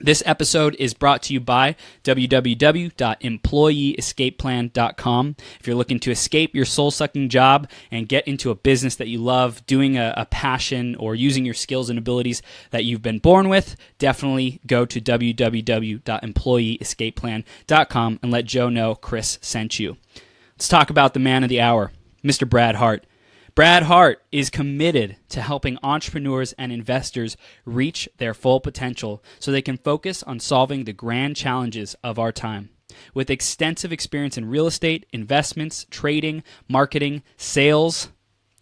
This episode is brought to you by www.employeeescapeplan.com. If you're looking to escape your soul-sucking job and get into a business that you love, doing a passion, or using your skills and abilities that you've been born with, definitely go to www.employeeescapeplan.com and let Joe know Chris sent you. Let's talk about the man of the hour, Mr. Brad Hart. Brad Hart is committed to helping entrepreneurs and investors reach their full potential so they can focus on solving the grand challenges of our time. With extensive experience in real estate, investments, trading, marketing, sales,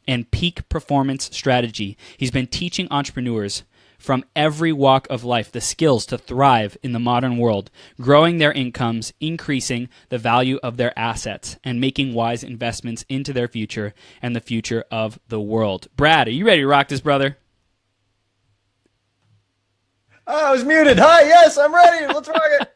and peak performance strategy, he's been teaching entrepreneurs from every walk of life the skills to thrive in the modern world, growing their incomes, increasing the value of their assets, and making wise investments into their future and the future of the world. Brad, are you ready to rock this, brother? Oh, I was muted. Hi, yes, I'm ready. Let's rock it.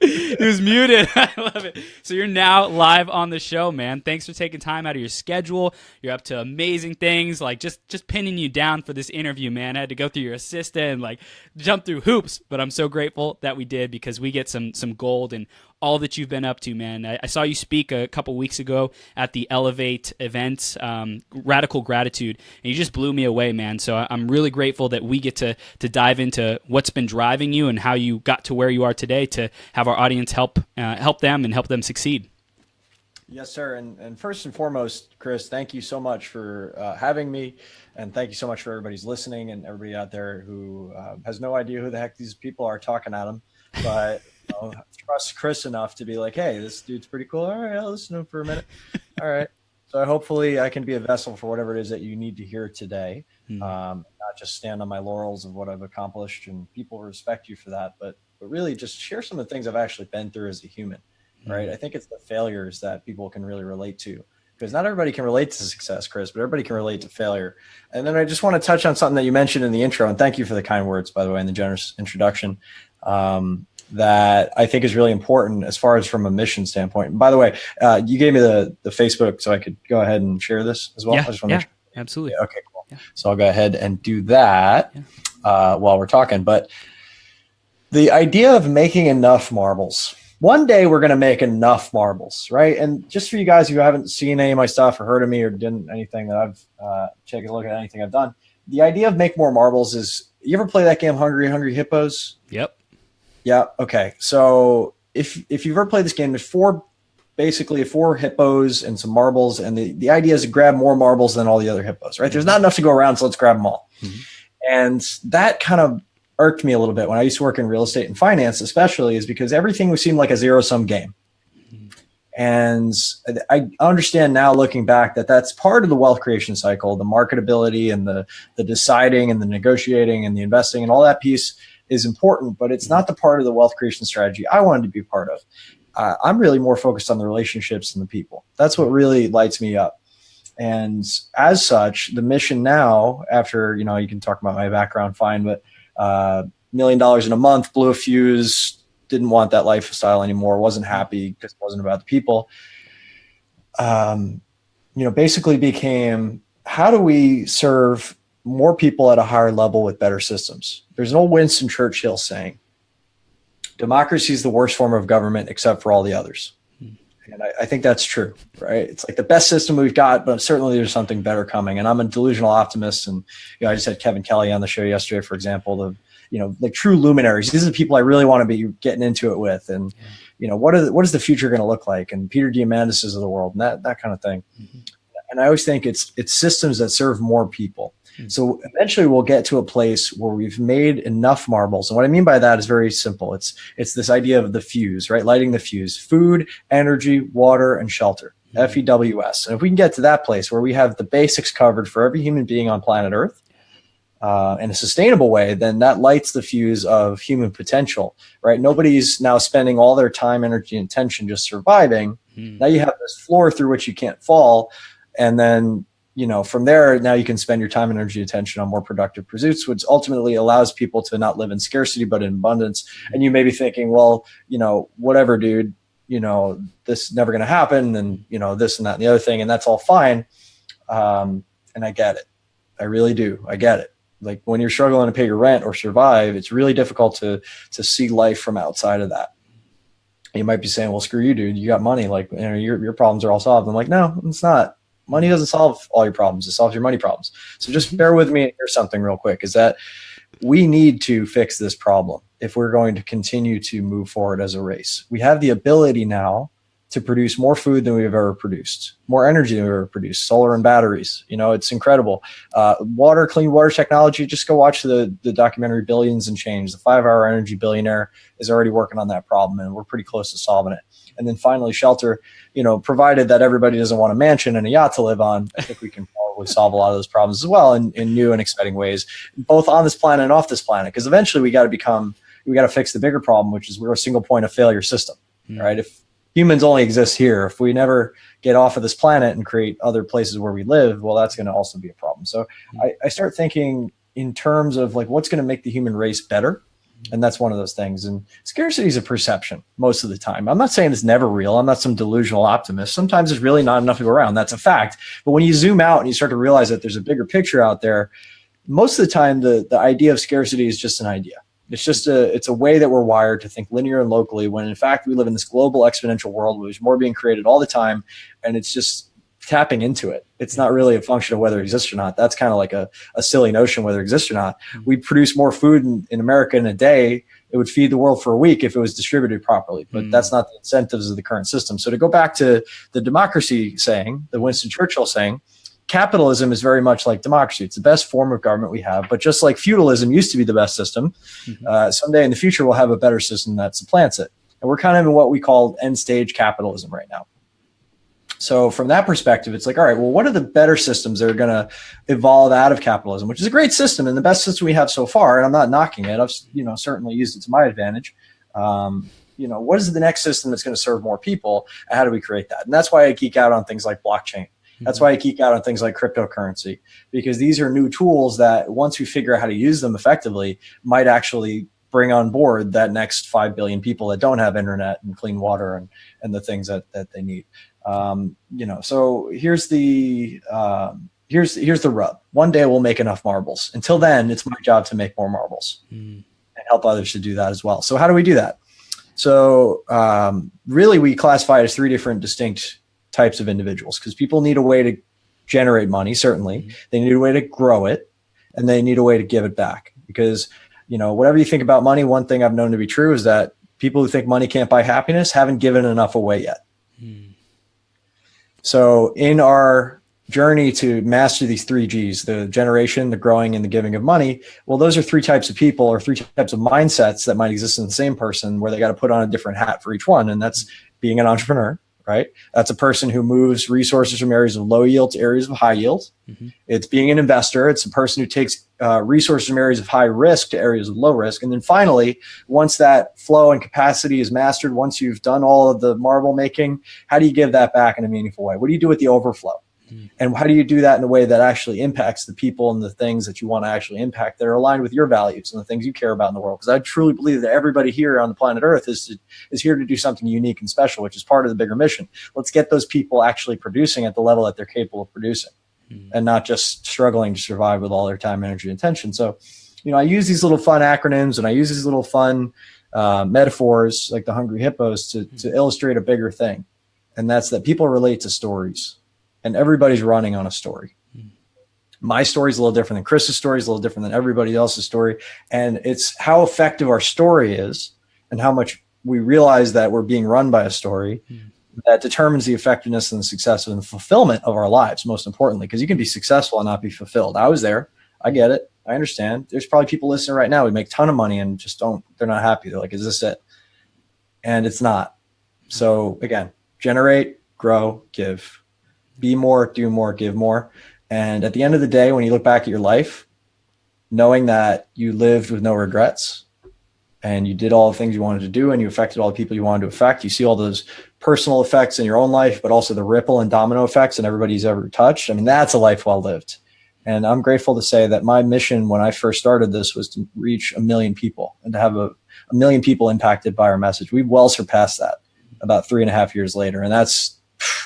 It was muted. I love it. So you're now live on the show, man. Thanks for taking time out of your schedule. You're up to amazing things, like just pinning you down for this interview, man. I had to go through your assistant and like jump through hoops, but I'm so grateful that we did because we get some gold and all that you've been up to, man. I saw you speak a couple weeks ago at the Elevate event, Radical Gratitude, and you just blew me away, man. So I'm really grateful that we get to dive into what's been driving you and how you got to where you are today to have our audience help them and help them succeed. Yes, sir. And first and foremost, Chris, thank you so much for having me. And thank you so much for everybody's listening and everybody out there who has no idea who the heck these people are talking at them. But trust Chris enough to be like, hey, this dude's pretty cool. All right, I'll listen to him for a minute. All right. So hopefully I can be a vessel for whatever it is that you need to hear today. Not just stand on my laurels of what I've accomplished, and people respect you for that, but really just share some of the things I've actually been through as a human, right? I think it's the failures that people can really relate to, because not everybody can relate to success, Chris, but everybody can relate to failure. And then I just want to touch on something that you mentioned in the intro, and thank you for the kind words, by the way, and the generous introduction. That I think is really important as far as from a mission standpoint. And by the way, you gave me the Facebook so I could go ahead and share this as well. Yeah, I just want to make sure. Absolutely. Yeah, okay, cool. Yeah. So I'll go ahead and do that while we're talking. But the idea of making enough marbles. One day we're going to make enough marbles, right? And just for you guys who haven't seen any of my stuff or heard of me or done anything that I've taken a look at anything I've done, the idea of make more marbles is, you ever play that game Hungry Hippos? Yep. Yeah. Okay. So if you've ever played this game, there's basically four hippos and some marbles. And the idea is to grab more marbles than all the other hippos, right? There's not enough to go around. So let's grab them all. Mm-hmm. And that kind of irked me a little bit when I used to work in real estate and finance, especially, is because everything would seem like a zero-sum game. Mm-hmm. And I understand now, looking back, that that's part of the wealth creation cycle, the marketability and the deciding and the negotiating and the investing and all that piece is important, but it's not the part of the wealth creation strategy I wanted to be part of. I'm really more focused on the relationships and the people. That's what really lights me up. And as such, the mission now, after, you can talk about my background, fine, but $1 million in a month, blew a fuse, didn't want that lifestyle anymore, wasn't happy because it wasn't about the people. Basically became, how do we serve more people at a higher level with better systems? There's an old Winston Churchill saying, democracy is the worst form of government except for all the others. And I think that's true, right? It's like the best system we've got, but certainly there's something better coming. And I'm a delusional optimist. And I just had Kevin Kelly on the show yesterday, for example, like true luminaries. These are the people I really want to be getting into it with. And, what is the future going to look like? And Peter Diamandis of the world and that kind of thing. Mm-hmm. And I always think it's systems that serve more people. So eventually we'll get to a place where we've made enough marbles. And what I mean by that is very simple. It's this idea of the fuse, right? Lighting the fuse: food, energy, water, and shelter. FEWS. And if we can get to that place where we have the basics covered for every human being on planet Earth in a sustainable way, then that lights the fuse of human potential, right? Nobody's now spending all their time, energy, and attention just surviving. Now you have this floor through which you can't fall. And then from there, now you can spend your time, energy, attention on more productive pursuits, which ultimately allows people to not live in scarcity, but in abundance. And you may be thinking, well, whatever, dude, this is never going to happen. And, this and that and the other thing, and that's all fine. And I get it. I really do. I get it. Like when you're struggling to pay your rent or survive, it's really difficult to see life from outside of that. You might be saying, well, screw you, dude. You got money. Like, you know, your problems are all solved. I'm like, no, it's not. Money doesn't solve all your problems. It solves your money problems. So just bear with me and hear something real quick, is that we need to fix this problem if we're going to continue to move forward as a race. We have the ability now to produce more food than we've ever produced, more energy than we've ever produced, solar and batteries. You know, it's incredible. Water, clean water technology, just go watch the documentary Billions and Change. The 5-hour energy billionaire is already working on that problem, and we're pretty close to solving it. And then finally, shelter, you know, provided that everybody doesn't want a mansion and a yacht to live on, I think we can probably solve a lot of those problems as well in new and exciting ways, both on this planet and off this planet. Because eventually we got to fix the bigger problem, which is we're a single point of failure system, right? If humans only exist here, if we never get off of this planet and create other places where we live, well, that's going to also be a problem. So I start thinking in terms of like, what's going to make the human race better? And that's one of those things. And scarcity is a perception most of the time. I'm not saying it's never real. I'm not some delusional optimist. Sometimes there's really not enough to go around. That's a fact. But when you zoom out and you start to realize that there's a bigger picture out there, most of the time the idea of scarcity is just an idea. It's a way that we're wired to think linear and locally, when in fact we live in this global exponential world where there's more being created all the time, and it's just tapping into it. It's not really a function of whether it exists or not. That's kind of like a silly notion whether it exists or not. We'd produce more food in America in a day. It would feed the world for a week if it was distributed properly, but that's not the incentives of the current system. So to go back to the democracy saying, the Winston Churchill saying, capitalism is very much like democracy. It's the best form of government we have. But just like feudalism used to be the best system, someday in the future we'll have a better system that supplants it. And we're kind of in what we call end stage capitalism right now. So from that perspective, it's like, all right, well, what are the better systems that are going to evolve out of capitalism, which is a great system and the best system we have so far. And I'm not knocking it. I've certainly used it to my advantage. What is the next system that's going to serve more people? And how do we create that? And that's why I geek out on things like blockchain. That's why I geek out on things like cryptocurrency, because these are new tools that once we figure out how to use them effectively might actually bring on board that next 5 billion people that don't have internet and clean water and the things that they need. So here's the rub. One day we'll make enough marbles. Until then, it's my job to make more marbles and help others to do that as well. So how do we do that? So really we classify it as 3 different distinct types of individuals, because people need a way to generate money. Certainly they need a way to grow it, and they need a way to give it back. Because, whatever you think about money, one thing I've known to be true is that people who think money can't buy happiness haven't given enough away yet. So in our journey to master these 3 G's, the generation, the growing, and the giving of money, well, those are 3 types of people, or 3 types of mindsets that might exist in the same person, where they got to put on a different hat for each one. And that's being an entrepreneur, right? That's a person who moves resources from areas of low yield to areas of high yield. It's being an investor. It's a person who takes resources from areas of high risk to areas of low risk. And then finally, once that flow and capacity is mastered, once you've done all of the marble making, how do you give that back in a meaningful way? What do you do with the overflow? And how do you do that in a way that actually impacts the people and the things that you want to actually impact that are aligned with your values and the things you care about in the world? Because I truly believe that everybody here on the planet Earth is here to do something unique and special, which is part of the bigger mission. Let's get those people actually producing at the level that they're capable of producing and not just struggling to survive with all their time, energy, and attention. So, I use these little fun acronyms and I use these little fun metaphors like the hungry hippos to illustrate a bigger thing. And that's that people relate to stories. And everybody's running on a story. My story is a little different than Chris's story, is a little different than everybody else's story. And it's how effective our story is and how much we realize that we're being run by a story that determines the effectiveness and the success and the fulfillment of our lives, most importantly, because you can be successful and not be fulfilled. I was there. I get it. I understand. There's probably people listening right now who make a ton of money and just they're not happy. They're like, is this it? And it's not. So again, generate, grow, give. Be more, do more, give more. And at the end of the day, when you look back at your life, knowing that you lived with no regrets and you did all the things you wanted to do and you affected all the people you wanted to affect, you see all those personal effects in your own life, but also the ripple and domino effects in everybody's ever touched. I mean, that's a life well lived. And I'm grateful to say that my mission when I first started this was to reach 1 million people and to have a million people impacted by our message. We've well surpassed that about 3.5 years later. And that's,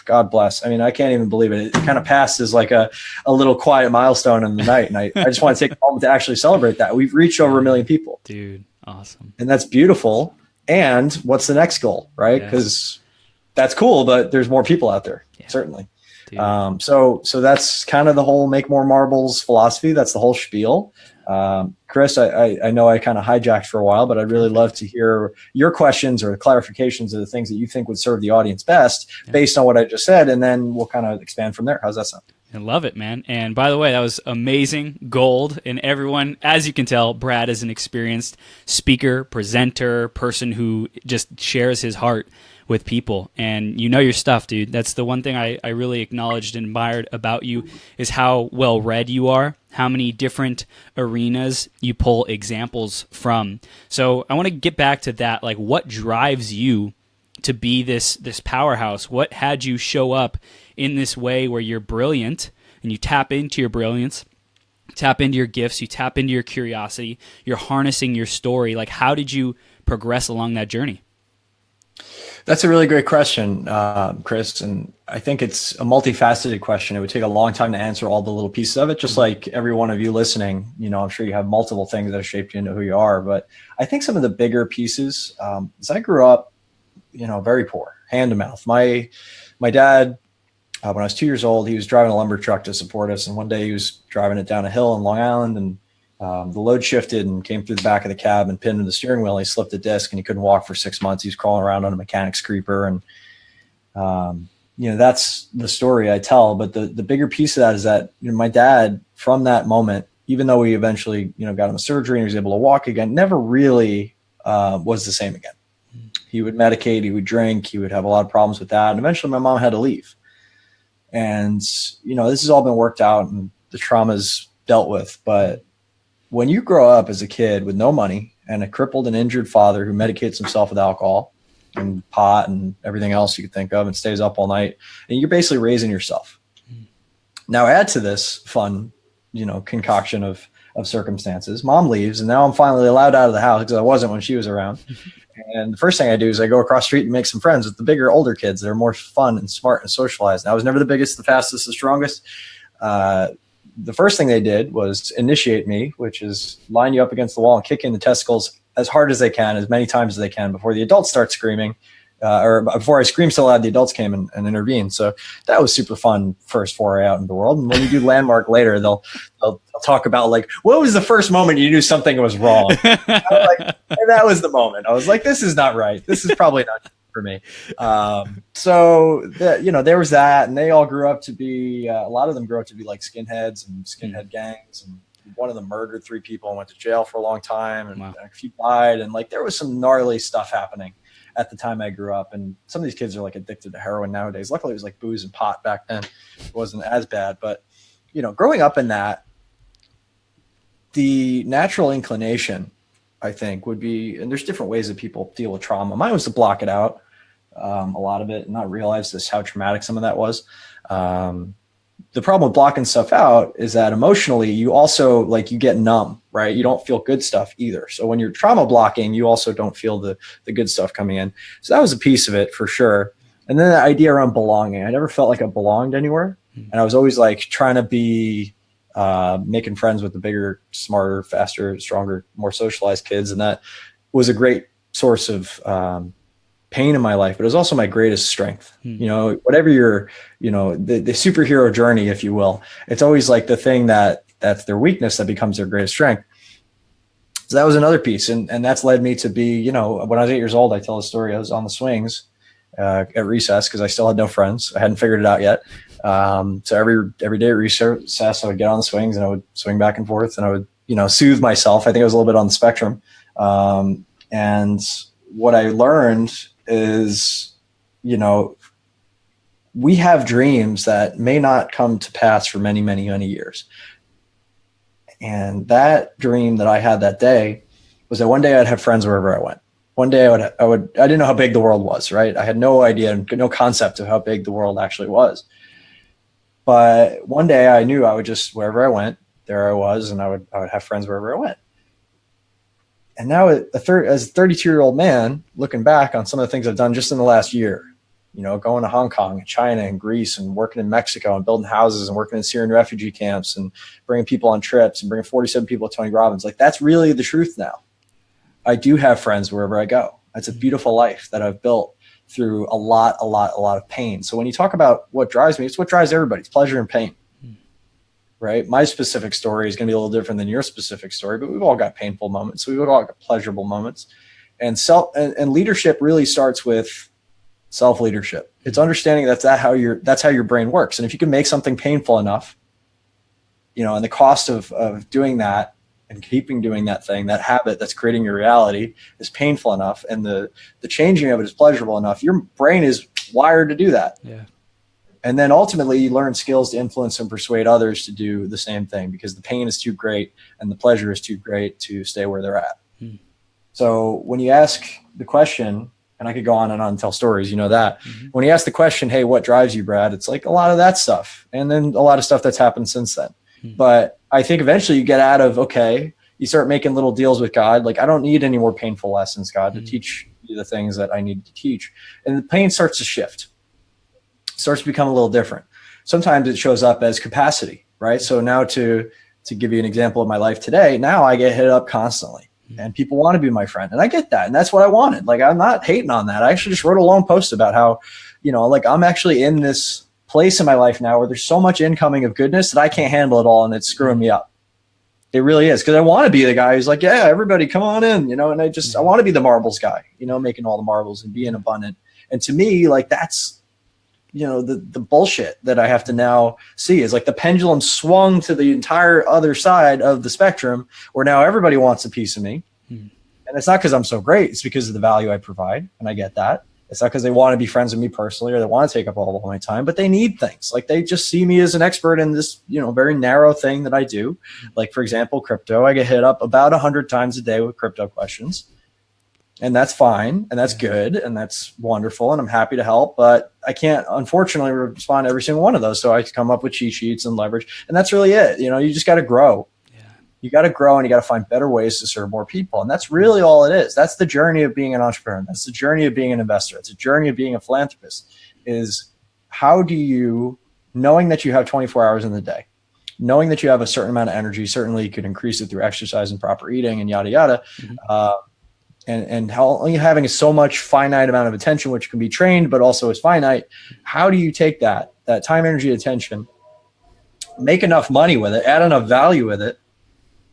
God bless. I mean, I can't even believe it. It kind of passed as like a little quiet milestone in the night. And I just want to take a moment to actually celebrate that. We've reached over 1 million people. Dude, awesome. And that's beautiful. And what's the next goal, right? Because that's cool, but there's more people out there, certainly. So that's kind of the whole make more marbles philosophy. That's the whole spiel. Chris, I know I kind of hijacked for a while, but I'd really love to hear your questions or clarifications of the things that you think would serve the audience best based on what I just said. And then we'll kind of expand from there. How's that sound? I love it, man. And by the way, that was amazing gold. And everyone, as you can tell, Brad is an experienced speaker, presenter, person who just shares his heart with people. And you know your stuff, dude. That's the one thing I really acknowledged and admired about you is how well read you are, how many different arenas you pull examples from. So I want to get back to that. Like, what drives you to be this powerhouse? What had you show up in this way where you're brilliant and you tap into your brilliance, tap into your gifts, you tap into your curiosity, you're harnessing your story? Like, how did you progress along that journey? That's a really great question, Chris. And I think it's a multifaceted question. It would take a long time to answer all the little pieces of it, just like every one of you listening. You know, I'm sure you have multiple things that have shaped you into who you are. But I think some of the bigger pieces, is I grew up, very poor, hand to mouth. My dad, when I was 2 years old, he was driving a lumber truck to support us. And one day he was driving it down a hill in Long Island, and the load shifted and came through the back of the cab and pinned to the steering wheel. He slipped a disc and he couldn't walk for 6 months. He was crawling around on a mechanic's creeper. And, that's the story I tell. But the bigger piece of that is that, my dad, from that moment, even though we eventually, got him a surgery and he was able to walk again, never really was the same again. He would medicate, he would drink, he would have a lot of problems with that. And eventually my mom had to leave. And, this has all been worked out and the trauma's dealt with. But when you grow up as a kid with no money and a crippled and injured father who medicates himself with alcohol and pot and everything else you could think of and stays up all night, and you're basically raising yourself. Now add to this fun, concoction of circumstances. Mom leaves, and now I'm finally allowed out of the house because I wasn't when she was around. And the first thing I do is I go across the street and make some friends with the bigger, older kids that are more fun and smart and socialized. And I was never the biggest, the fastest, the strongest. The first thing they did was initiate me, which is line you up against the wall and kick in the testicles as hard as they can, as many times as they can before the adults start screaming, or before I scream so loud the adults came and intervened. So that was super fun, first foray out in the world. And when you do landmark later, they'll talk about like, what was the first moment you knew something was wrong? And that was the moment. I was like, this is not right. This is probably not for me. There was that, and they all grew up to be, a lot of them grew up to be like skinheads and skinhead gangs. And one of them murdered 3 people and went to jail for a long time. And a few died. And like, there was some gnarly stuff happening at the time I grew up. And some of these kids are like addicted to heroin nowadays. Luckily it was like booze and pot back then. It wasn't as bad, but growing up in that, the natural inclination, I think, would be, and there's different ways that people deal with trauma. Mine was to block it out, a lot of it, and not realize just how traumatic some of that was. The problem with blocking stuff out is that emotionally, you also you get numb, right? You don't feel good stuff either. So when you're trauma blocking, you also don't feel the good stuff coming in. So that was a piece of it for sure. And then the idea around belonging. I never felt like I belonged anywhere. And I was always like trying to be making friends with the bigger, smarter, faster, stronger, more socialized kids. And that was a great source of pain in my life, but it was also my greatest strength. Whatever your, the superhero journey, if you will, it's always like the thing that's their weakness that becomes their greatest strength. So that was another piece. And that's led me to be, when I was 8 years old, I tell a story. I was on the swings at recess because I still had no friends. I hadn't figured it out yet. So every day at recess, I would get on the swings and I would swing back and forth and I would, soothe myself. I think I was a little bit on the spectrum. And what I learned is, we have dreams that may not come to pass for many, many, many years. And that dream that I had that day was that one day I'd have friends wherever I went. One day I didn't know how big the world was, right? I had no idea, no concept of how big the world actually was. But one day I knew I would just, wherever I went, there I was, and I would have friends wherever I went. And now as a 32-year-old man, looking back on some of the things I've done just in the last year, going to Hong Kong and China and Greece and working in Mexico and building houses and working in Syrian refugee camps and bringing people on trips and bringing 47 people to Tony Robbins. Like, that's really the truth now. I do have friends wherever I go. It's a beautiful life that I've built through a lot of pain. So when you talk about what drives me, it's what drives everybody. It's pleasure and pain, right? My specific story is going to be a little different than your specific story, but we've all got painful moments. We've all got pleasurable moments. And leadership really starts with self-leadership. It's understanding that's how your brain works. And if you can make something painful enough, and the cost of doing that and keeping doing that thing, that habit that's creating your reality, is painful enough, and the changing of it is pleasurable enough, your brain is wired to do that. Yeah. And then ultimately you learn skills to influence and persuade others to do the same thing, because the pain is too great and the pleasure is too great to stay where they're at. So when you ask the question, and I could go on and tell stories, that. When you ask the question, hey, what drives you, Brad? It's like a lot of that stuff. And then a lot of stuff that's happened since then. But I think eventually you get out of, okay, you start making little deals with God. Like, I don't need any more painful lessons, God, to teach you the things that I need to teach. And the pain starts to shift, starts to become a little different. Sometimes it shows up as capacity, right? So now to give you an example of my life today, now I get hit up constantly and people want to be my friend. And I get that. And that's what I wanted. Like, I'm not hating on that. I actually just wrote a long post about how, I'm actually in this place in my life now where there's so much incoming of goodness that I can't handle it all, and it's screwing me up. It really is, because I want to be the guy who's like, yeah, everybody come on in, and I want to be the marbles guy, making all the marbles and being abundant. And to me, like, that's, the bullshit that I have to now see is like the pendulum swung to the entire other side of the spectrum, where now everybody wants a piece of me. And it's not because I'm so great. It's because of the value I provide. And I get that. It's not because they want to be friends with me personally or they want to take up all of my time, but they need things. Like, they just see me as an expert in this, very narrow thing that I do. Like, for example, crypto. I get hit up about 100 times a day with crypto questions. And that's fine. And that's good. And that's wonderful. And I'm happy to help. But I can't, unfortunately, respond to every single one of those. So I come up with cheat sheets and leverage. And that's really it. You just got to grow. You got to grow, and you got to find better ways to serve more people. And that's really all it is. That's the journey of being an entrepreneur. That's the journey of being an investor. It's a journey of being a philanthropist. Is how do you, knowing that you have 24 hours in the day, knowing that you have a certain amount of energy, certainly you could increase it through exercise and proper eating and yada, yada. And how only having so much finite amount of attention, which can be trained, but also is finite. How do you take that time, energy, attention, make enough money with it, add enough value with it,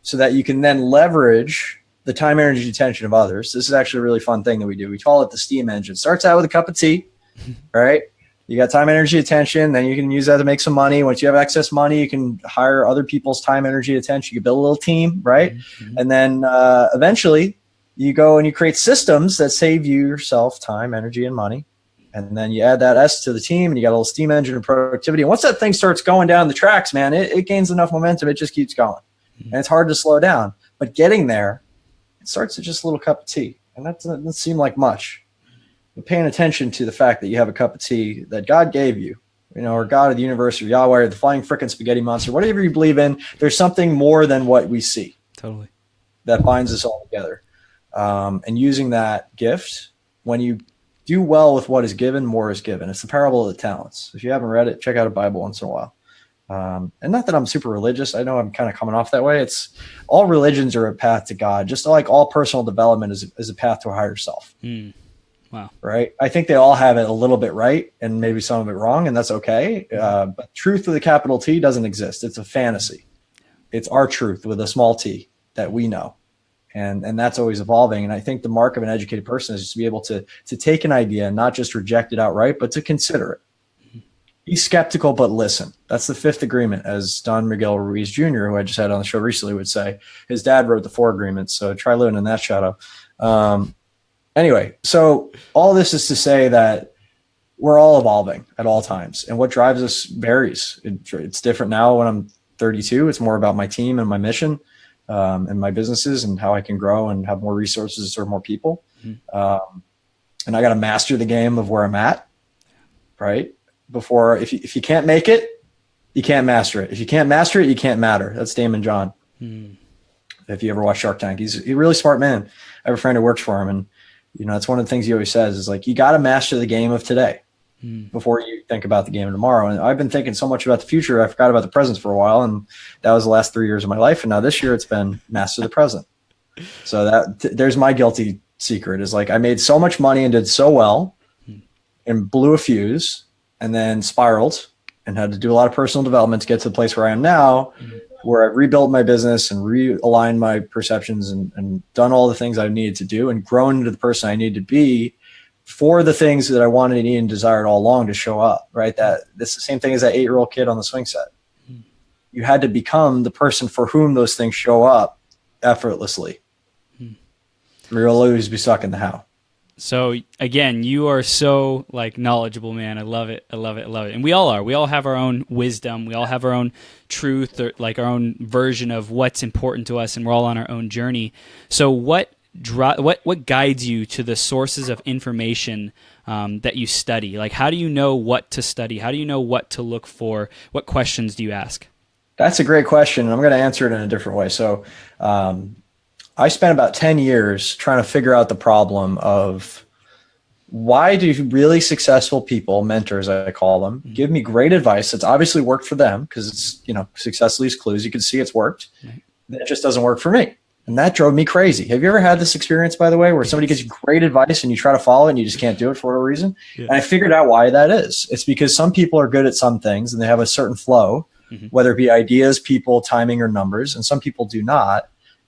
so that you can then leverage the time, energy, attention of others? This is actually a really fun thing that we do. We call it the steam engine. It starts out with a cup of tea, right? You got time, energy, attention. Then you can use that to make some money. Once you have excess money, you can hire other people's time, energy, attention. You can build a little team, right? And then eventually you go and you create systems that save you yourself time, energy, and money. And then you add that S to the team, and you got a little steam engine of productivity. And once that thing starts going down the tracks, man, it gains enough momentum. It just keeps going. And it's hard to slow down. But getting there, it starts with just a little cup of tea. And that doesn't seem like much. But paying attention to the fact that you have a cup of tea that God gave you, or God of the universe, or Yahweh, or the flying frickin' spaghetti monster, whatever you believe in, there's something more than what we see. Totally. That binds us all together. And using that gift, when you do well with what is given, more is given. It's the parable of the talents. If you haven't read it, check out a Bible once in a while. And not that I'm super religious. I know I'm kind of coming off that way. It's all religions are a path to God, just like all personal development is a path to a higher self. Wow. Right. I think they all have it a little bit right and maybe some of it wrong, and that's okay. But truth with a capital T doesn't exist. It's a fantasy. It's our truth with a small t that we know. And that's always evolving. And I think the mark of an educated person is just to be able to take an idea and not just reject it outright, but to consider it. Be skeptical, but listen. That's the fifth agreement, as Don Miguel Ruiz Jr., who I just had on the show recently, would say. His dad wrote the 4 agreements, so try living in that shadow. Anyway, so all this is to say that we're all evolving at all times. And what drives us varies. It's different now when I'm 32. It's more about my team and my mission. And my businesses and how I can grow and have more resources to serve more people. And I got to master the game of where I'm at, right? Before, if you can't make it, you can't master it. If you can't master it, you can't matter. That's Damon John. If you ever watch Shark Tank, he's a really smart man. I have a friend who works for him. And, that's one of the things he always says is like, you got to master the game of today. before you think about the game of tomorrow. And I've been thinking so much about the future, I forgot about the present for a while. And that was the last 3 years of my life. And now this year it's been master the present. So there's my guilty secret, is like I made so much money and did so well and blew a fuse and then spiraled and had to do a lot of personal development to get to the place where I am now, where I've rebuilt my business and realigned my perceptions and done all the things I needed to do and grown into the person I need to be for the things that I wanted, needed, and desired all along to show up, right? That's the same thing as that 8-year-old kid on the swing set. You had to become the person for whom those things show up effortlessly. Or you'll always be stuck in the how. So again, you are so like knowledgeable, man. I love it. I love it. I love it. And we all are. We all have our own wisdom. We all have our own truth, or like our own version of what's important to us, and we're all on our own journey. So what guides you to the sources of information that you study? Like, how do you know what to study? How do you know what to look for? What questions do you ask? That's a great question, and I'm going to answer it in a different way. So I spent about 10 years trying to figure out the problem of why do really successful people, mentors I call them, give me great advice that's obviously worked for them, because it's, success leaves clues. You can see it's worked. That just doesn't work for me. And that drove me crazy. Have you ever had this experience, by the way, where somebody gives you great advice and you try to follow it and you just can't do it for whatever reason? Yeah. And I figured out why that is. It's because some people are good at some things and they have a certain flow, whether it be ideas, people, timing, or numbers, and some people do not.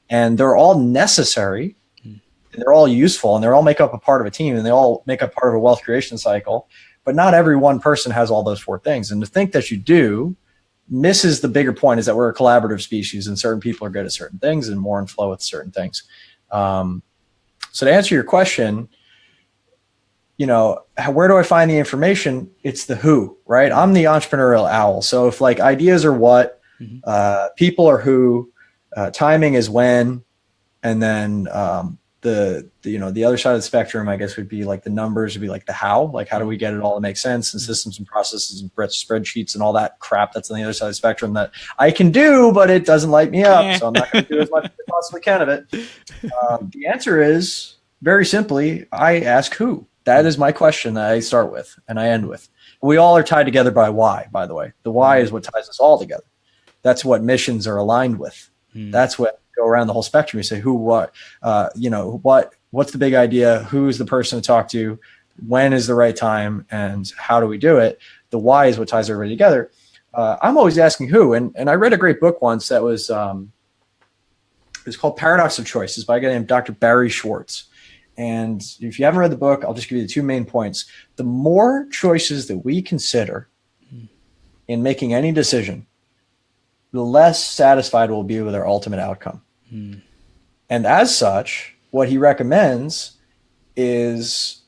And they're all necessary, and they're all useful, and they all make up a part of a team, and they all make up part of a wealth creation cycle. But not every one person has all those 4 things. And to think that you do misses the bigger point, is that we're a collaborative species, and certain people are good at certain things and more in flow with certain things. So to answer your question, where do I find the information? It's the who, right? I'm the entrepreneurial owl. So if like ideas are what, people are who, timing is when, and then the other side of the spectrum, I guess, would be like the numbers, would be like the how, like how do we get it all to make sense, and systems and processes and spreadsheets and all that crap that's on the other side of the spectrum that I can do, but it doesn't light me up. So I'm not going to do as much as I possibly can of it. The answer is very simply, I ask who. That is my question that I start with and I end with. We all are tied together by why, by the way. The why is what ties us all together. That's what missions are aligned with. That's what go around the whole spectrum. You say who, what, what's the big idea? Who's the person to talk to? When is the right time? And how do we do it? The why is what ties everybody together. I'm always asking who. And I read a great book once that was, it was called Paradox of Choice. It's by a guy named Dr. Barry Schwartz. And if you haven't read the book, I'll just give you the 2 main points. The more choices that we consider in making any decision, the less satisfied we'll be with our ultimate outcome. And as such, what he recommends is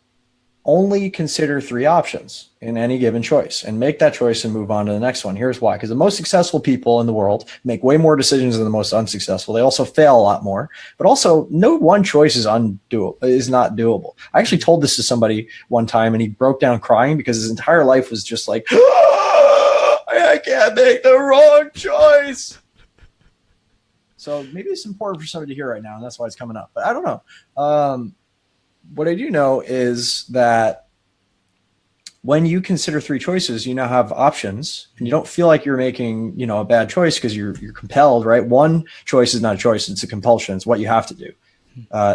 only consider 3 options in any given choice and make that choice and move on to the next one. Here's why. Because the most successful people in the world make way more decisions than the most unsuccessful. They also fail a lot more, but also no one choice is not doable. I actually told this to somebody one time and he broke down crying because his entire life was just like, I can't make the wrong choice. So maybe it's important for somebody to hear right now, and that's why it's coming up. But I don't know. What I do know is that when you consider 3 choices, you now have options, and you don't feel like you're making, a bad choice because you're compelled, right? 1 choice is not a choice; it's a compulsion. It's what you have to do.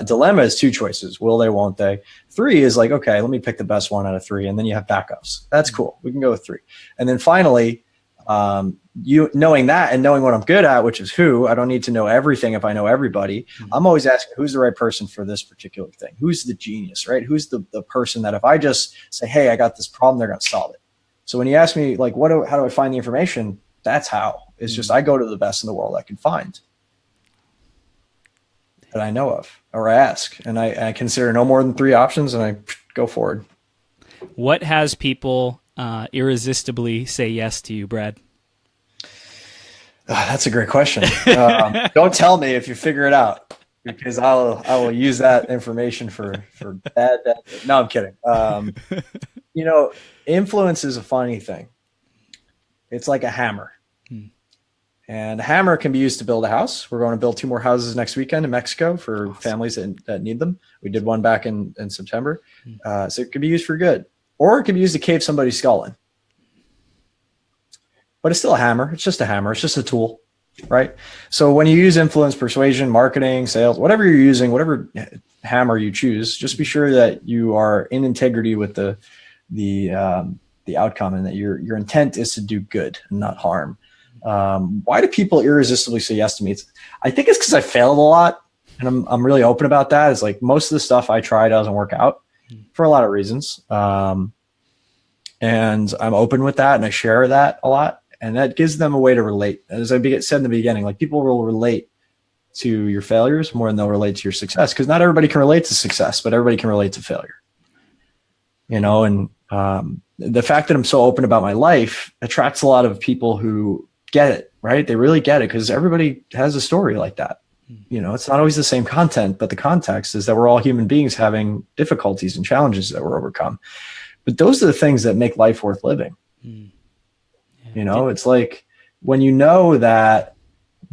Dilemma is 2 choices: will they, won't they? 3 is like, okay, let me pick the best one out of 3, and then you have backups. That's cool. We can go with 3, and then finally. You knowing that and knowing what I'm good at, which is who. I don't need to know everything if I know everybody. I'm always asking who's the right person for this particular thing. Who's the genius, right? Who's the person that if I just say, hey, I got this problem, they're going to solve it. So when you ask me like, how do I find the information? That's how. It's just I go to the best in the world I can find that I know of, or I ask, and I consider no more than 3 options, and I go forward. What has people irresistibly say yes to you, Brad? That's a great question. Don't tell me if you figure it out, because I will use that information for bad. No, I'm kidding. Influence is a funny thing. It's like a hammer. And a hammer can be used to build a house. We're going to build 2 more houses next weekend in Mexico for families that need them. We did one back in September. So it could be used for good. or it can be used to cave somebody's skull in. But it's still a hammer. It's just a hammer. It's just a tool, right? So when you use influence, persuasion, marketing, sales, whatever you're using, whatever hammer you choose, just be sure that you are in integrity with the outcome, and that your intent is to do good and not harm. Why do people irresistibly say yes to me? I think it's because I failed a lot, and I'm really open about that. It's like most of the stuff I try doesn't work out for a lot of reasons. And I'm open with that, and I share that a lot. And that gives them a way to relate. As I said in the beginning, like people will relate to your failures more than they'll relate to your success, because not everybody can relate to success, but everybody can relate to failure. And the fact that I'm so open about my life attracts a lot of people who get it, right? They really get it, because everybody has a story like that. It's not always the same content, but the context is that we're all human beings having difficulties and challenges that we're overcome. But those are the things that make life worth living. It's like when you know that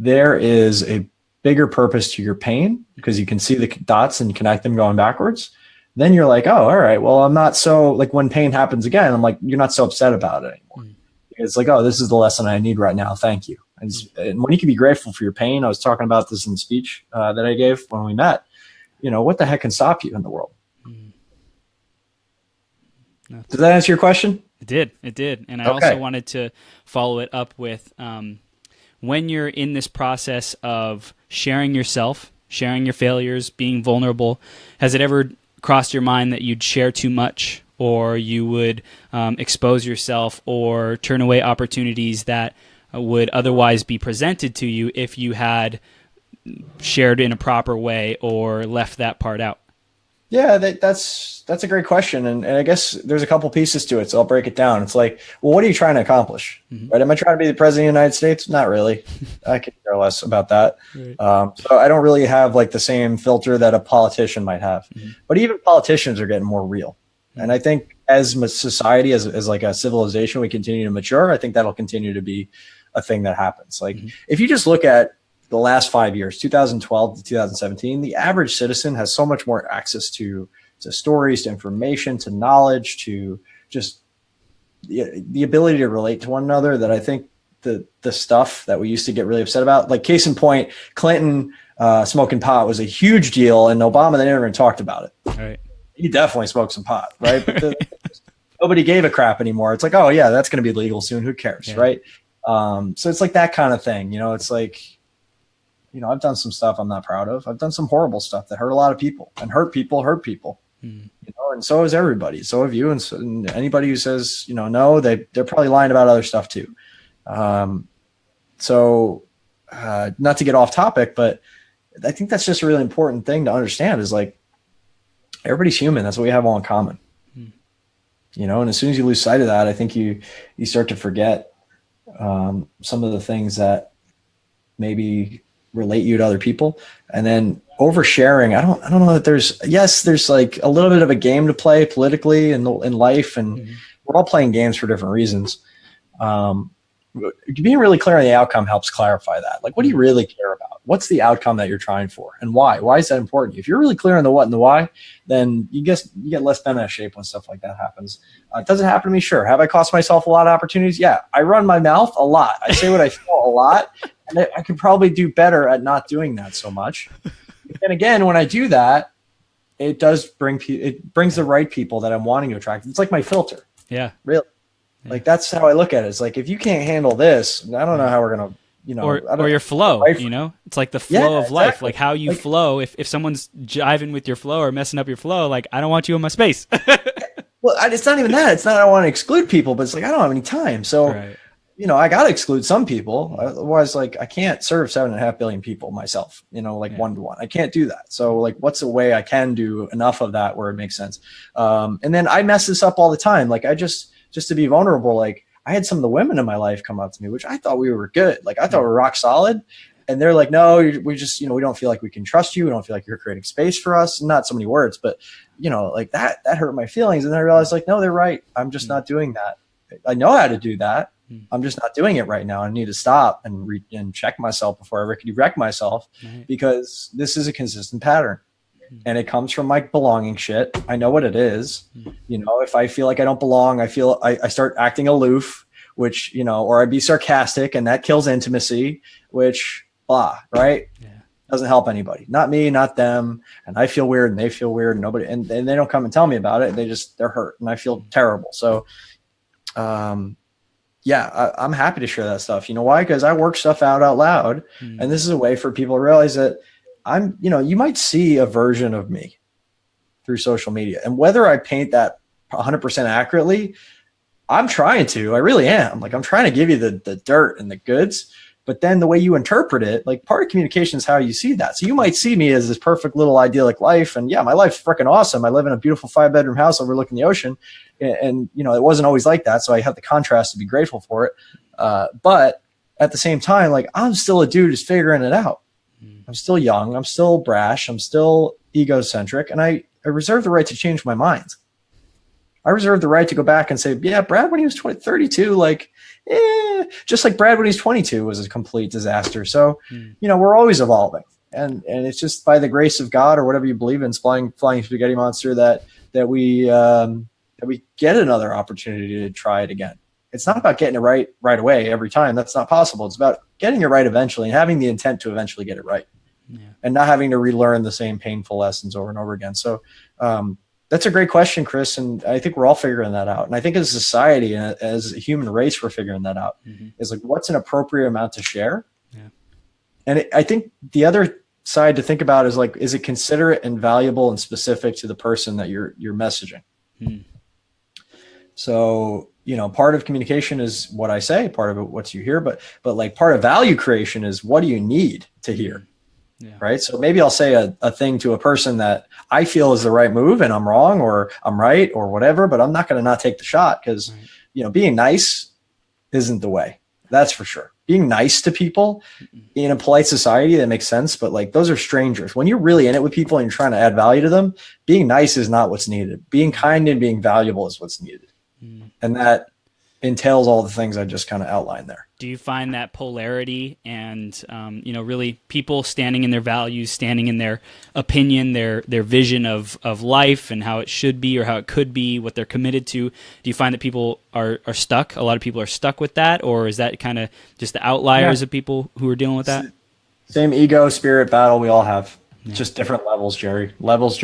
there is a bigger purpose to your pain, because you can see the dots and connect them going backwards, then you're like, oh, all right, well, I'm not so, like when pain happens again, I'm like, you're not so upset about it anymore. It's like, oh, this is the lesson I need right now. Thank you. And when you can be grateful for your pain, I was talking about this in the speech that I gave when we met, what the heck can stop you in the world? Does that answer your question? It did. And I also wanted to follow it up with when you're in this process of sharing yourself, sharing your failures, being vulnerable, has it ever crossed your mind that you'd share too much, or you would expose yourself or turn away opportunities that would otherwise be presented to you if you had shared in a proper way or left that part out? Yeah, that's a great question. And I guess there's a couple pieces to it. So I'll break it down. It's like, well, what are you trying to accomplish? Right? Am I trying to be the president of the United States? Not really. I could care less about that. Right. So I don't really have like the same filter that a politician might have. But even politicians are getting more real. And I think as a society, as like a civilization, we continue to mature. I think that'll continue to be a thing that happens. Like if you just look at the last 5 years, 2012 to 2017, the average citizen has so much more access to stories, to information, to knowledge, to just the ability to relate to one another, that I think the stuff that we used to get really upset about, like case in point, Clinton smoking pot was a huge deal, and Obama, they never even talked about it. Right. He definitely smoked some pot, right? But nobody gave a crap anymore. It's like, oh yeah, that's going to be legal soon. Who cares, right? So it's like that kind of thing. It's like, I've done some stuff I'm not proud of. I've done some horrible stuff that hurt a lot of people, and hurt people. And so has everybody. So have you. And anybody who says, no, they're probably lying about other stuff too. So not to get off topic, but I think that's just a really important thing to understand, is like, everybody's human. That's what we have all in common. And as soon as you lose sight of that, I think you start to forget some of the things that maybe relate you to other people. And then oversharing, I don't know that there's like a little bit of a game to play politically in life, and we're all playing games for different reasons. Being really clear on the outcome helps clarify that. Like, what do you really care about? What's the outcome that you're trying for, and why? Why is that important? If you're really clear on the what and the why, then you get less bent out of shape when stuff like that happens. It doesn't happen to me, sure. Have I cost myself a lot of opportunities? Yeah, I run my mouth a lot. I say what I feel a lot, and I could probably do better at not doing that so much. And again, when I do that, it does brings the right people that I'm wanting to attract. It's like my filter. Yeah, really. Like that's how I look at it. It's like, if you can't handle this, I don't know how we're gonna, or your flow. It's like the flow of life, like how you flow. If someone's jiving with your flow or messing up your flow, like, I don't want you in my space. Well, it's not even that. It's not I want to exclude people, but it's like I don't have any time. So, I got to exclude some people. Otherwise, like, I can't serve 7.5 billion people myself. One-to-one. I can't do that. So, like, what's a way I can do enough of that where it makes sense? And then I mess this up all the time. Like, just to be vulnerable, like, I had some of the women in my life come up to me, which I thought we were good. Like, I thought we were rock solid. And they're like, no, we just, we don't feel like we can trust you. We don't feel like you're creating space for us. Not so many words, but, like that hurt my feelings. And then I realized, like, no, they're right. I'm just not doing that. I know how to do that. I'm just not doing it right now. I need to stop and check myself before I wreck myself, because this is a consistent pattern. and it comes from like belonging shit. I know what it is. You know, if I feel like I don't belong, I start acting aloof, which, you know, or I'd be sarcastic, and that kills intimacy, which blah, right? Yeah. Doesn't help anybody. Not me, not them. And I feel weird and they feel weird, and nobody, and they don't come and tell me about it. They're hurt, and I feel terrible. So, yeah, I'm happy to share that stuff. You know why? Because I work stuff out loud. And this is a way for people to realize that I'm, you know, you might see a version of me through social media. And whether I paint that 100% accurately, I'm trying to. I really am. Like, I'm trying to give you the dirt and the goods. But then the way you interpret it, like, part of communication is how you see that. So you might see me as this perfect little idyllic life. And yeah, my life's freaking awesome. I live in a beautiful 5-bedroom house overlooking the ocean. And, you know, it wasn't always like that. So I have the contrast to be grateful for it. But at the same time, like, I'm still a dude who's figuring it out. I'm still young. I'm still brash. I'm still egocentric. And I reserve the right to change my mind. I reserve the right to go back and say, yeah, Brad, when he was 32, like, just like Brad when he's 22 was a complete disaster. So, you know, we're always evolving. And it's just by the grace of God, or whatever you believe in, flying spaghetti monster, that we get another opportunity to try it again. It's not about getting it right away every time. That's not possible. It's about getting it right eventually, and having the intent to eventually get it right, and not having to relearn the same painful lessons over and over again. So that's a great question, Chris. And I think we're all figuring that out. And I think as a society and as a human race, we're figuring that out. Is like, what's an appropriate amount to share? Yeah. And I think the other side to think about is like, is it considerate and valuable and specific to the person that you're messaging? So, you know, part of communication is what I say, part of it, what you hear, but like, part of value creation is, what do you need to hear? Yeah. Right. So maybe I'll say a thing to a person that I feel is the right move, and I'm wrong, or I'm right, or whatever, but I'm not going to not take the shot, because, you know, being nice isn't the way. That's for sure. Being nice to people in a polite society, that makes sense. But like, those are strangers. When you're really in it with people and you're trying to add value to them, being nice is not what's needed. Being kind and being valuable is what's needed. And that entails all the things I just kind of outlined there. Do you find that polarity and, you know, really people standing in their values, standing in their opinion, their vision of life and how it should be or how it could be, what they're committed to? Do you find that people are stuck? A lot of people are stuck with that, or is that kind of just the outliers of people who are dealing with that? Same ego, spirit battle we all have. Just different levels, Jerry. Levels.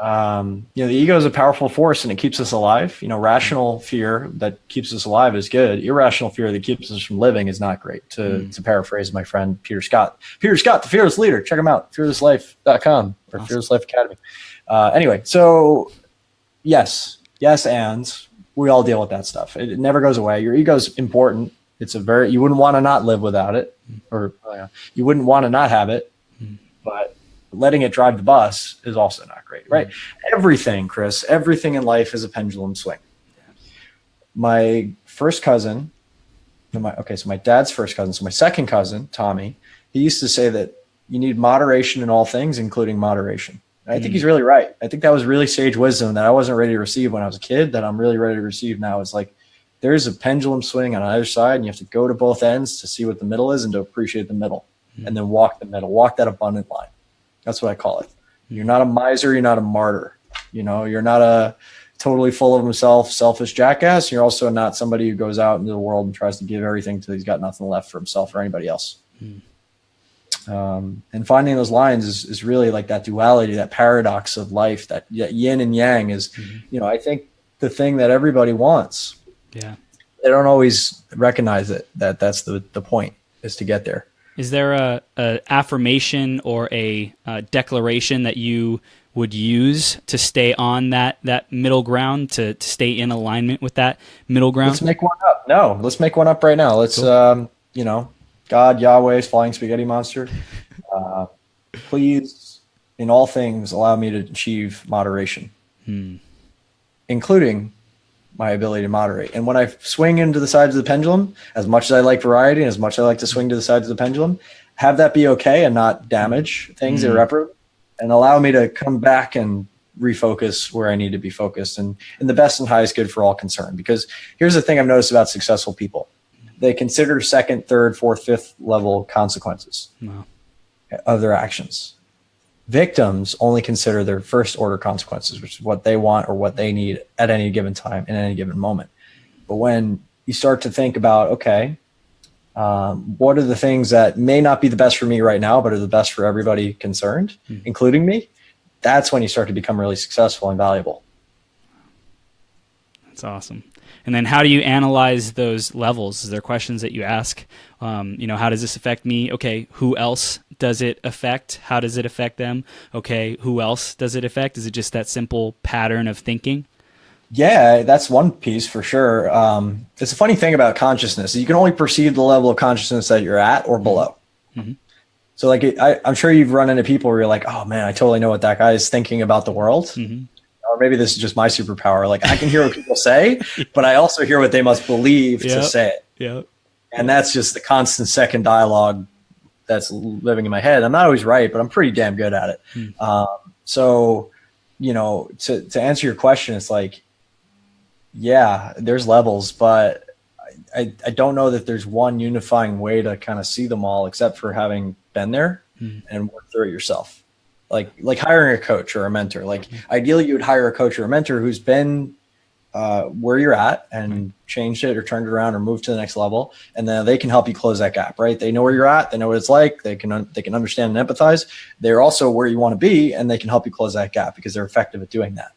You know, the ego is a powerful force, and it keeps us alive. You know, rational fear that keeps us alive is good. Irrational fear that keeps us from living is not great, to paraphrase my friend Peter Scott. Peter Scott, the fearless leader. Check him out, fearlesslife.com or Fearless Life Academy. Anyway, so yes, and we all deal with that stuff. It never goes away. Your ego is important. It's you wouldn't want to not live without it, or you wouldn't want to not have it, but letting it drive the bus is also not great, right? Everything, Chris, everything in life is a pendulum swing. My first cousin, so my dad's first cousin, so my second cousin, Tommy, he used to say that you need moderation in all things, including moderation. And I think he's really right. I think that was really sage wisdom that I wasn't ready to receive when I was a kid, that I'm really ready to receive now. It's like, there's a pendulum swing on either side, and you have to go to both ends to see what the middle is and to appreciate the middle, and then walk the middle, walk that abundant line. That's what I call it. You're not a miser. You're not a martyr. You know, you're not a totally full of himself, selfish jackass. You're also not somebody who goes out into the world and tries to give everything till he's got nothing left for himself or anybody else. And finding those lines is really like that duality, that paradox of life, that yin and yang is, you know, I think the thing that everybody wants. Yeah. They don't always recognize it, that's the point, is to get there. Is there a affirmation or a declaration that you would use to stay on that middle ground, to stay in alignment with that middle ground? Let's make one up. No, let's make one up right now. Let's, you know, God, Yahweh, flying spaghetti monster, please, in all things, allow me to achieve moderation, including my ability to moderate. And when I swing into the sides of the pendulum, as much as I like variety and as much as I like to swing to the sides of the pendulum, have that be okay and not damage things irreparably, and allow me to come back and refocus where I need to be focused, and in the best and highest good for all concerned. Because here's the thing I've noticed about successful people. They consider second, third, fourth, fifth level consequences of their actions. Victims only consider their first order consequences, which is what they want or what they need at any given time in any given moment. But when you start to think about, okay, what are the things that may not be the best for me right now, but are the best for everybody concerned, including me? That's when you start to become really successful and valuable. That's awesome. And then how do you analyze those levels? Is there questions that you ask? How does this affect me? Okay, who else does it affect? How does it affect them? Okay, who else does it affect? Is it just that simple pattern of thinking? Yeah, that's one piece for sure. It's a funny thing about consciousness. You can only perceive the level of consciousness that you're at or below. Mm-hmm. So like, I'm sure you've run into people where you're like, oh man, I totally know what that guy is thinking about the world. Mm-hmm. Or maybe this is just my superpower. Like I can hear what people say, but I also hear what they must believe to say it. Yeah. And that's just the constant second dialogue that's living in my head. I'm not always right, but I'm pretty damn good at it. So, to answer your question, it's like, yeah, there's levels, but I don't know that there's one unifying way to kind of see them all, except for having been there and work through it yourself. Like hiring a coach or a mentor. Like ideally you would hire a coach or a mentor who's been where you're at and changed it or turned it around or moved to the next level. And then they can help you close that gap, right? They know where you're at. They know what it's like. They can understand and empathize. They're also where you want to be, and they can help you close that gap because they're effective at doing that.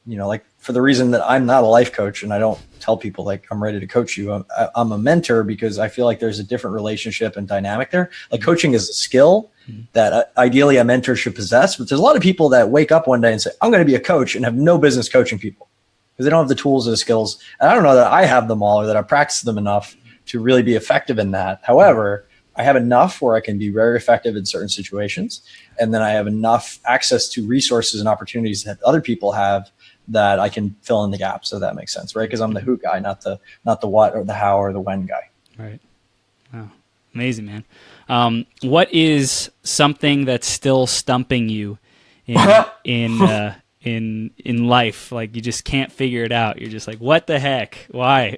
Like for the reason that I'm not a life coach and I don't tell people like I'm ready to coach you. I'm a mentor because I feel like there's a different relationship and dynamic there. Like coaching is a skill that ideally a mentor should possess, but there's a lot of people that wake up one day and say, I'm going to be a coach, and have no business coaching people because they don't have the tools or the skills. And I don't know that I have them all or that I've practiced them enough to really be effective in that. However, I have enough where I can be very effective in certain situations. And then I have enough access to resources and opportunities that other people have that I can fill in the gaps. So that makes sense, right? Because I'm the who guy, not the what or the how or the when guy. Right. Wow. Amazing, man. What is something that's still stumping you in life? Like you just can't figure it out. You're just like, what the heck? Why?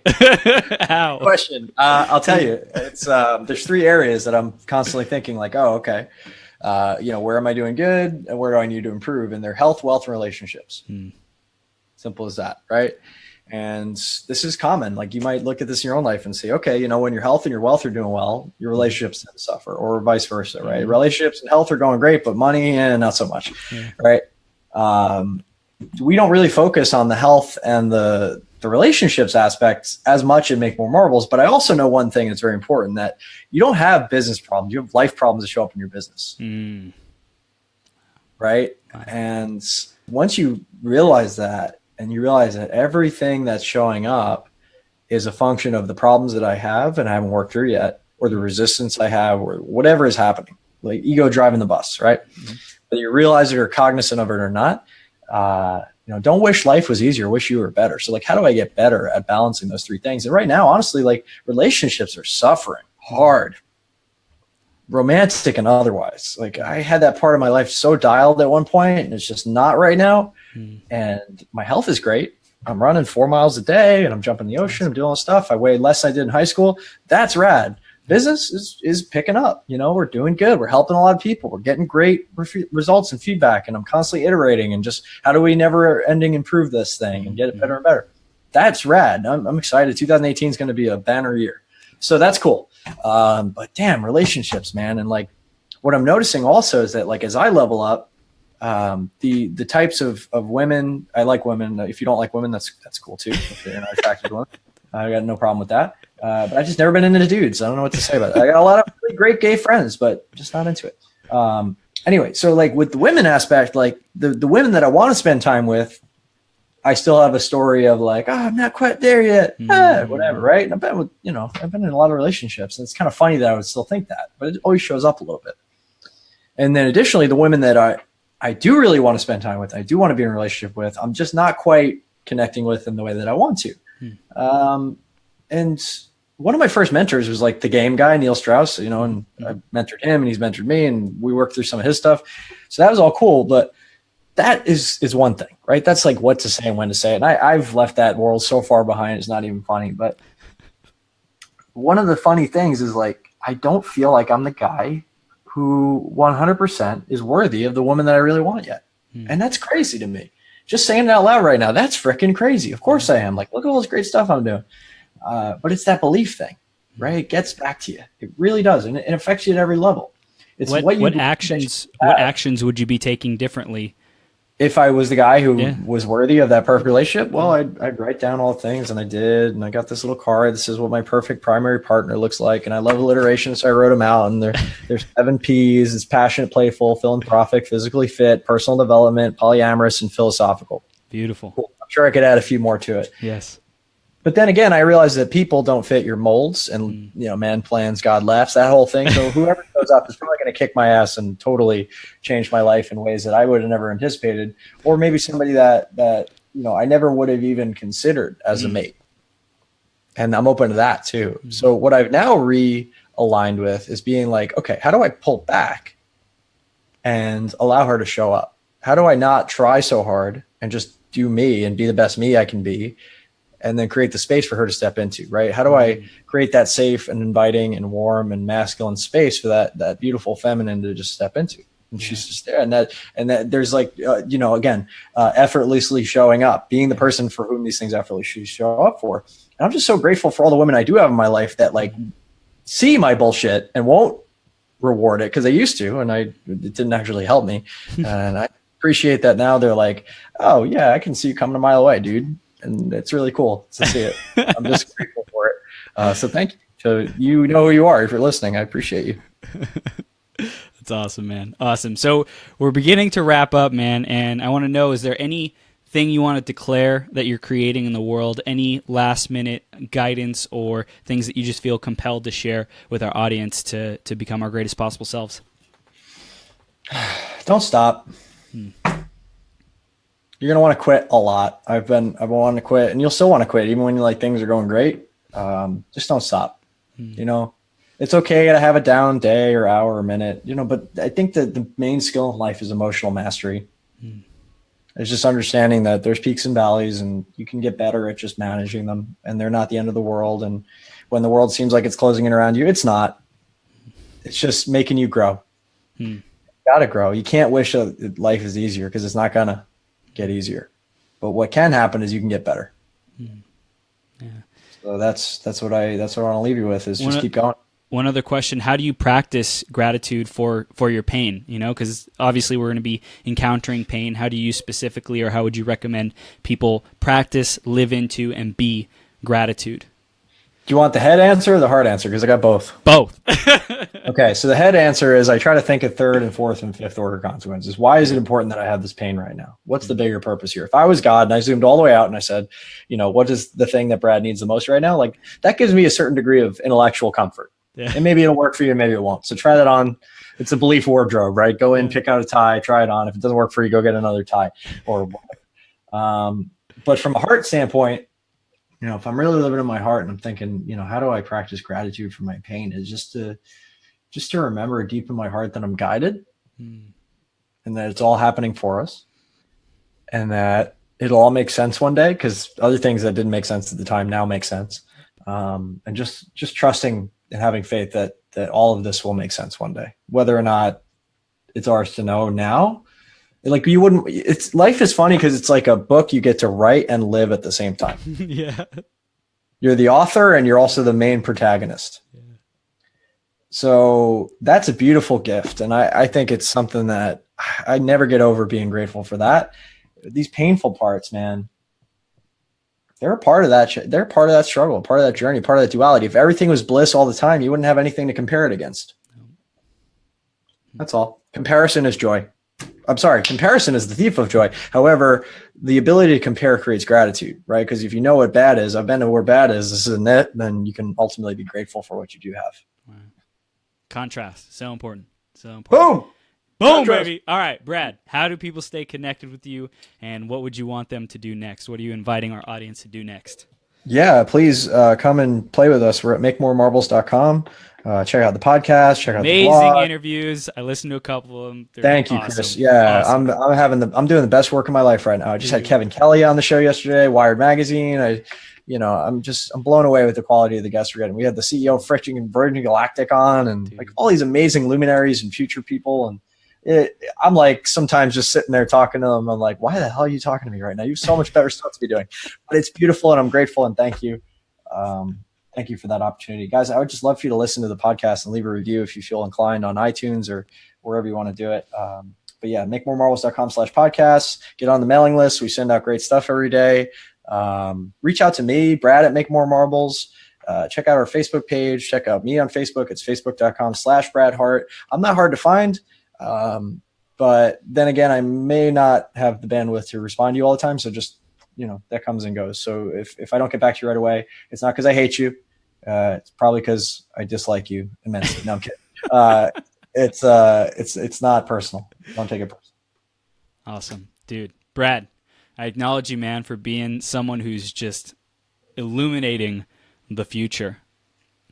How? Question. I'll tell you. It's there's 3 areas that I'm constantly thinking like, oh, okay. Where am I doing good and where do I need to improve? And they're health, wealth, and relationships. Simple as that, right? And this is common. Like you might look at this in your own life and say, okay, when your health and your wealth are doing well, your relationships tend to suffer, or vice versa, right? Relationships and health are going great, but money, not so much, right? We don't really focus on the health and the relationships aspects as much and make more marbles. But I also know one thing that's very important, that you don't have business problems. You have life problems that show up in your business, right? And once you realize that, and you realize that everything that's showing up is a function of the problems that I have and I haven't worked through yet, or the resistance I have, or whatever is happening, like ego driving the bus, right? Whether you realize it or cognizant of it or not, don't wish life was easier, wish you were better. So like, how do I get better at balancing those 3 things? And right now, honestly, like relationships are suffering hard, romantic and otherwise. Like I had that part of my life so dialed at one point, and it's just not right now. And my health is great. I'm running 4 miles a day and I'm jumping the ocean. I'm doing all this stuff. I weighed less than I did in high school. That's rad. Business is picking up. We're doing good. We're helping a lot of people. We're getting great results and feedback. And I'm constantly iterating and just how do we never ending improve this thing and get it better and better. That's rad. I'm excited. 2018 is going to be a banner year. So that's cool. But damn, relationships, man. And like what I'm noticing also is that like as I level up, the types of women, I like women. If you don't like women, that's cool too. If you're not attracted to women, I got no problem with that. But I just never been into dudes. I don't know what to say about it. I got a lot of really great gay friends, but just not into it. Anyway, so like with the women aspect, like the women that I want to spend time with, I still have a story of like, oh, I'm not quite there yet, whatever, right? And I've been in a lot of relationships, and it's kind of funny that I would still think that, but it always shows up a little bit. And then additionally, the women that I do really want to spend time with, I do want to be in a relationship with, I'm just not quite connecting with in the way that I want to. And one of my first mentors was like the game guy, Neil Strauss, and I mentored him and he's mentored me and we worked through some of his stuff. So that was all cool. But that is one thing, right? That's like what to say and when to say it. And I've left that world so far behind. It's not even funny. But one of the funny things is like, I don't feel like I'm the guy who 100% is worthy of the woman that I really want yet. And that's crazy to me. Just saying it out loud right now, that's freaking crazy. Of course I am. Like, look at all this great stuff I'm doing. But it's that belief thing, right? It gets back to you. It really does. And it affects you at every level. It's what actions would you be taking differently if I was the guy who was worthy of that perfect relationship? Well, I'd write down all the things, and I did. And I got this little card. This is what my perfect primary partner looks like. And I love alliteration, so I wrote them out. And there's 7 P's. It's passionate, playful, philanthropic, physically fit, personal development, polyamorous, and philosophical. Beautiful. Cool. I'm sure I could add a few more to it. Yes. But then again, I realized that people don't fit your molds, and man plans, God laughs, that whole thing. So whoever shows up is probably going to kick my ass and totally change my life in ways that I would have never anticipated, or maybe somebody that I never would have even considered as a mate. And I'm open to that too. So what I've now realigned with is being like, okay, how do I pull back and allow her to show up? How do I not try so hard and just do me and be the best me I can be? And then create the space for her to step into, right? How do I create that safe and inviting and warm and masculine space for that beautiful feminine to just step into? And she's just there. And that there's like, effortlessly showing up, being the person for whom these things effortlessly show up for. And I'm just so grateful for all the women I do have in my life that like see my bullshit and won't reward it, because they used to, and it didn't actually help me. And I appreciate that now. They're like, oh yeah, I can see you coming a mile away, dude. And it's really cool to see it. I'm just grateful for it. So thank you. So you know who you are if you're listening. I appreciate you. That's awesome, man. Awesome. So we're beginning to wrap up, man. And I want to know, is there anything you want to declare that you're creating in the world? Any last minute guidance or things that you just feel compelled to share with our audience to become our greatest possible selves? Don't stop. You're going to want to quit a lot. I've wanted to quit, and you'll still want to quit even when things are going great. Just don't stop. It's okay to have a down day or hour or minute, but I think that the main skill in life is emotional mastery. It's just understanding that there's peaks and valleys, and you can get better at just managing them, and they're not the end of the world. And when the world seems like it's closing in around you, it's not. It's just making you grow. You got to grow. You can't wish life is easier, because it's not going to get easier. But what can happen is you can get better. Yeah. So that's what I want to leave you with, is just keep going. One other question: how do you practice gratitude for your pain? Because obviously we're going to be encountering pain. How do you specifically, or how would you recommend people practice, live into, and be gratitude? Do you want the head answer or the heart answer? Because I got both. Both. Okay, so the head answer is I try to think of 3rd and 4th and 5th order consequences. Why is it important that I have this pain right now? What's the bigger purpose here? If I was God and I zoomed all the way out and I said, what is the thing that Brad needs the most right now? Like, that gives me a certain degree of intellectual comfort. Yeah. And maybe it'll work for you and maybe it won't. So try that on. It's a belief wardrobe, right? Go in, pick out a tie, try it on. If it doesn't work for you, go get another tie or whatever. But from a heart standpoint, if I'm really living in my heart and I'm thinking, how do I practice gratitude for my pain, is just to remember deep in my heart that I'm guided and that it's all happening for us and that it'll all make sense one day, because other things that didn't make sense at the time now make sense. And just trusting and having faith that all of this will make sense one day, whether or not it's ours to know now. Like, you wouldn't, life is funny because it's like a book you get to write and live at the same time. Yeah. You're the author and you're also the main protagonist. Yeah. So that's a beautiful gift. And I think it's something that I never get over, being grateful for that. These painful parts, man, they're a part of that. They're part of that struggle, part of that journey, part of that duality. If everything was bliss all the time, you wouldn't have anything to compare it against. That's all. Comparison is joy. I'm sorry, comparison is the thief of joy. However, the ability to compare creates gratitude, right? Because if you know what bad is, I've been to where bad is, this isn't it, then you can ultimately be grateful for what you do have. Wow. Contrast, so important. So important. Boom! Boom, Contrast. baby. All right, Brad, how do people stay connected with you, and what would you want them to do next? What are you inviting our audience to do next? Yeah, please come and play with us. We're at makemoremarbles.com. Check out the podcast, check out the Amazing blog. interviews. I listened to a couple of them. They're Thank you, Chris. awesome. Yeah, Awesome. I'm doing the best work of my life right now. I just had Dude. Kevin Kelly on the show yesterday, Wired Magazine. I'm blown away with the quality of the guests we're getting. We had the CEO of Friction and Virgin Galactic on, and Dude. like all these amazing luminaries and future people. And I'm like sometimes just sitting there talking to them. I'm like, why the hell are you talking to me right now? You have so much better stuff to be doing. But it's beautiful, and I'm grateful, and thank you. Thank you for that opportunity, guys. I would just love for you to listen to the podcast and leave a review if you feel inclined on iTunes or wherever you want to do it. But yeah, makemoremarbles.com/podcasts. Get on the mailing list. We send out great stuff every day. Reach out to me, Brad at Make More Marbles. Check out our Facebook page. Check out me on Facebook. It's facebook.com/Brad Hart. I'm not hard to find. But then again, I may not have the bandwidth to respond to you all the time. So just, that comes and goes. So if I don't get back to you right away, it's not because I hate you. It's probably because I dislike you immensely. No, I'm kidding. It's not personal. Don't take it personal. Awesome. Dude. Brad, I acknowledge you, man, for being someone who's just illuminating the future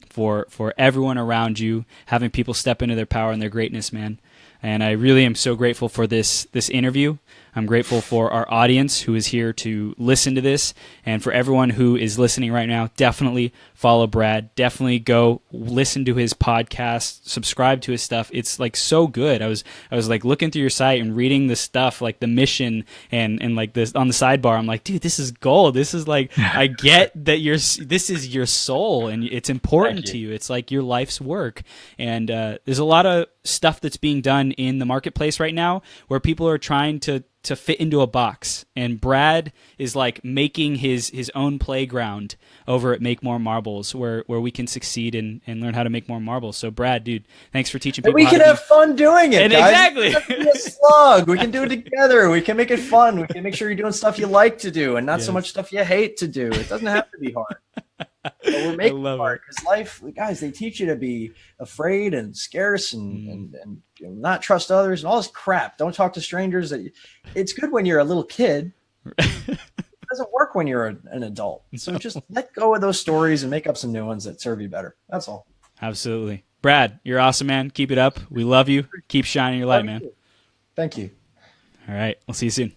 for everyone around you, having people step into their power and their greatness, man. And I really am so grateful for this interview. I'm grateful for our audience who is here to listen to this. And for everyone who is listening right now, definitely follow Brad. Definitely go listen to his podcast, subscribe to his stuff. It's like so good. I was like looking through your site and reading the stuff, like the mission and like this on the sidebar. I'm like, dude, this is gold. This is like, I get that this is your soul and it's important to you. It's like your life's work. And there's a lot of stuff that's being done in the marketplace right now where people are trying to fit into a box, and Brad is like making his own playground over at Make More Marbles where we can succeed and learn how to make more marbles. So Brad, dude, thanks for teaching people. We can have fun doing it, and guys. Exactly. It's gonna be a slug. We can do it together. We can make it fun. We can make sure you're doing stuff you like to do and not so much stuff you hate to do. It doesn't have to be hard. But we're making it hard because life, guys, they teach you to be afraid and scarce and not trust others and all this crap. Don't talk to strangers. It's good when you're a little kid. It doesn't work when you're an adult. So just let go of those stories and make up some new ones that serve you better. That's all. Absolutely. Brad, you're awesome, man. Keep it up. We love you. Keep shining your light, man. Thank you. All right. We'll see you soon.